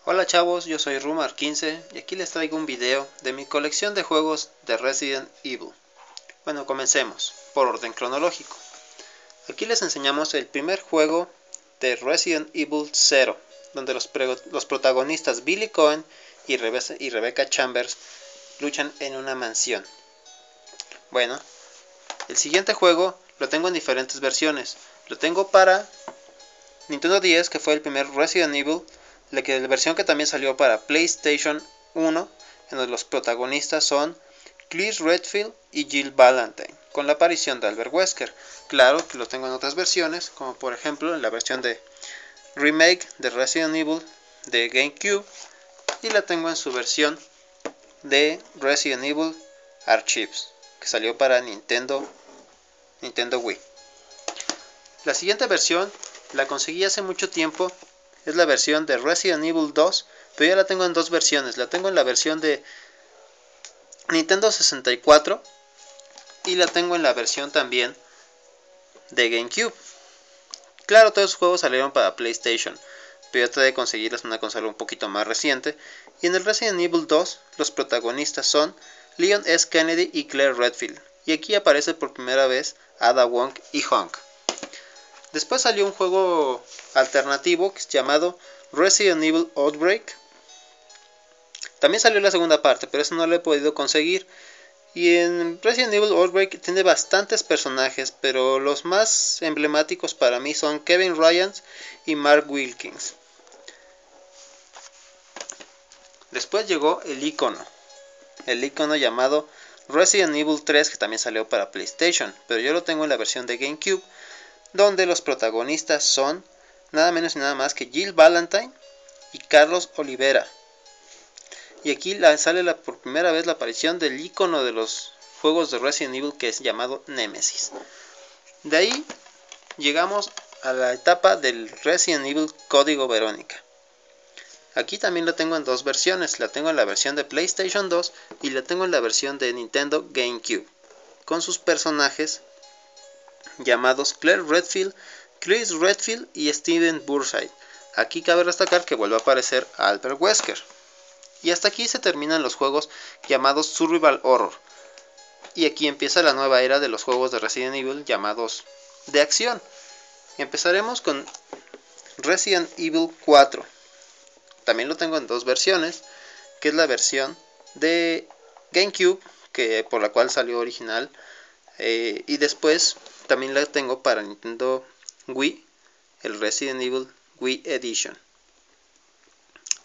Hola chavos, yo soy Rumar15 y aquí les traigo un video de mi colección de juegos de Resident Evil. Bueno, comencemos, por orden cronológico. Aquí les enseñamos el primer juego de Resident Evil 0, donde los protagonistas Billy Cohen y Rebecca Chambers luchan en una mansión. Bueno, el siguiente juego lo tengo en diferentes versiones. Lo tengo para Nintendo 10, que fue el primer Resident Evil, la versión que también salió para PlayStation 1, en donde los protagonistas son Claire Redfield y Jill Valentine, con la aparición de Albert Wesker. Claro que lo tengo en otras versiones, como por ejemplo en la versión de remake de Resident Evil de GameCube, y la tengo en su versión de Resident Evil Archives, que salió para Nintendo Wii. La siguiente versión la conseguí hace mucho tiempo, es la versión de Resident Evil 2, pero ya la tengo en dos versiones. La tengo en la versión de Nintendo 64 y la tengo en la versión también de GameCube. Claro, todos los juegos salieron para PlayStation, pero yo traté de conseguirlas en una consola un poquito más reciente. Y en el Resident Evil 2 los protagonistas son Leon S. Kennedy y Claire Redfield, y aquí aparece por primera vez Ada Wong y Hunk. Después salió un juego alternativo llamado Resident Evil Outbreak. También salió la segunda parte, pero eso no lo he podido conseguir. Y en Resident Evil Outbreak tiene bastantes personajes, pero los más emblemáticos para mí son Kevin Ryan y Mark Wilkins. Después llegó el icono llamado Resident Evil 3, que también salió para PlayStation, pero yo lo tengo en la versión de GameCube, donde los protagonistas son nada menos y nada más que Jill Valentine y Carlos Olivera. Y aquí sale por primera vez la aparición del icono de los juegos de Resident Evil, que es llamado Nemesis. De ahí llegamos a la etapa del Resident Evil Código Verónica. Aquí también lo tengo en dos versiones, la tengo en la versión de PlayStation 2 y la tengo en la versión de Nintendo GameCube, con sus personajes llamados Claire Redfield, Chris Redfield y Steven Burnside. Aquí cabe destacar que vuelve a aparecer Albert Wesker. Y hasta aquí se terminan los juegos llamados Survival Horror. Y aquí empieza la nueva era de los juegos de Resident Evil llamados de acción. Empezaremos con Resident Evil 4. También lo tengo en dos versiones, que es la versión de GameCube, por la cual salió original, y después también la tengo para Nintendo Wii, el Resident Evil Wii Edition.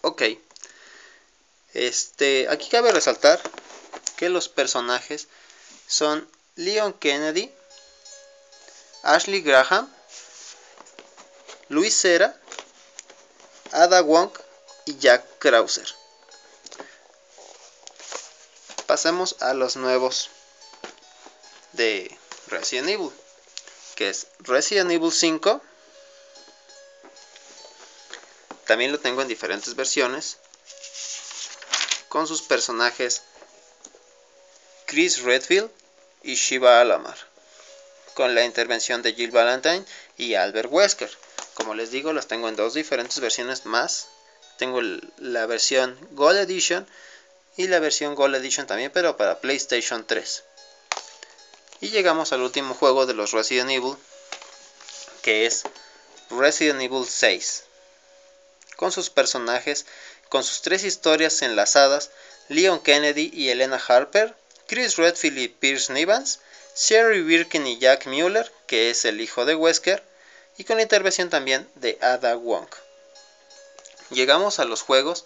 Ok, aquí cabe resaltar que los personajes son Leon Kennedy, Ashley Graham, Luis Cera, Ada Wong y Jack Krauser. Pasemos a los nuevos de Resident Evil, que es Resident Evil 5. También lo tengo en diferentes versiones, con sus personajes Chris Redfield y Shiva Alamar, con la intervención de Jill Valentine y Albert Wesker. Como les digo, los tengo en dos diferentes versiones más. Tengo la versión Gold Edition y la versión Gold Edition también, pero para PlayStation 3. Y llegamos al último juego de los Resident Evil, que es Resident Evil 6, con sus personajes, con sus tres historias enlazadas: Leon Kennedy y Elena Harper, Chris Redfield y Pierce Evans, Sherry Birkin y Jack Mueller, que es el hijo de Wesker, y con la intervención también de Ada Wong. Llegamos a los juegos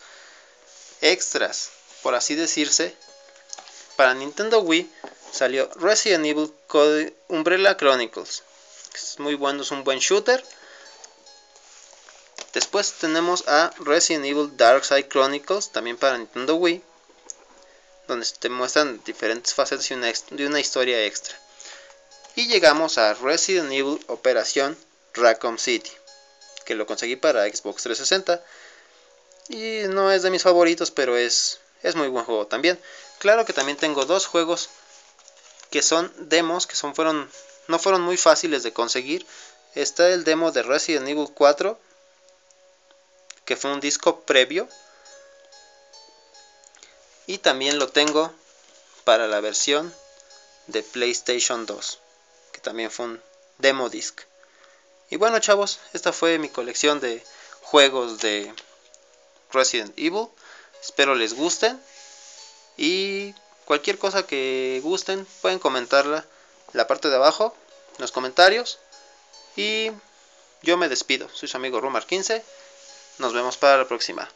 extras, por así decirse. Para Nintendo Wii salió Resident Evil Umbrella Chronicles, que es muy bueno, es un buen shooter. Después tenemos a Resident Evil Darkside Chronicles, también para Nintendo Wii, donde te muestran diferentes facetas de una historia extra. Y llegamos a Resident Evil Operación Raccoon City, que lo conseguí para Xbox 360. Y no es de mis favoritos, pero es muy buen juego también. Claro que también tengo dos juegos que son demos, que no fueron muy fáciles de conseguir. Está el demo de Resident Evil 4, que fue un disco previo, y también lo tengo para la versión de PlayStation 2, que también fue un demo disc. Y bueno, chavos, esta fue mi colección de juegos de Resident Evil. Espero les gusten, y cualquier cosa que gusten pueden comentarla en la parte de abajo, en los comentarios. Y yo me despido, soy su amigo Rumar15. Nos vemos para la próxima.